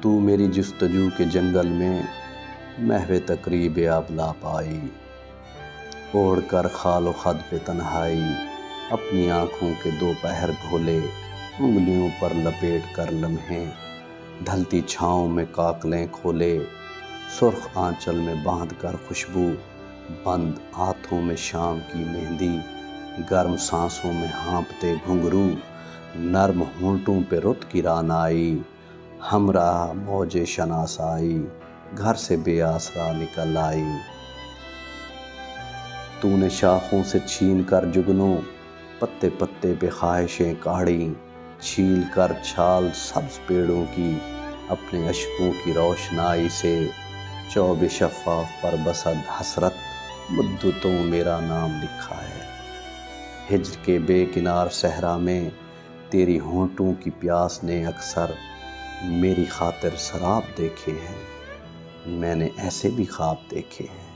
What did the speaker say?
تو میری جستجو کے جنگل میں محو تقریب آبلا پائی، اوڑھ کر خال و خد پہ تنہائی، اپنی آنکھوں کے دو پہر کھولے، انگلیوں پر لپیٹ کر لمحے، ڈھلتی چھاؤں میں کاکلیں کھولے، سرخ آنچل میں باندھ کر خوشبو، بند ہاتھوں میں شام کی مہندی، گرم سانسوں میں ہانپتے گھنگرو، نرم ہونٹوں پہ رت کی رعنائی، ہمراہ موج شناسائی، گھر سے بے آسرا نکل آئی۔ تو نے شاخوں سے چھین کر جگنوں، پتے پتے پہ خواہشیں کاڑھی، چھیل کر چھال سبز پیڑوں کی، اپنے اشکوں کی روشنائی سے، چوب شفاف پر بسد حسرت، مدتوں میرا نام لکھا ہے۔ ہجر کے بے کنار صحرا میں تیری ہونٹوں کی پیاس نے اکثر میری خاطر سراب دیکھے ہیں، میں نے ایسے بھی خواب دیکھے ہیں۔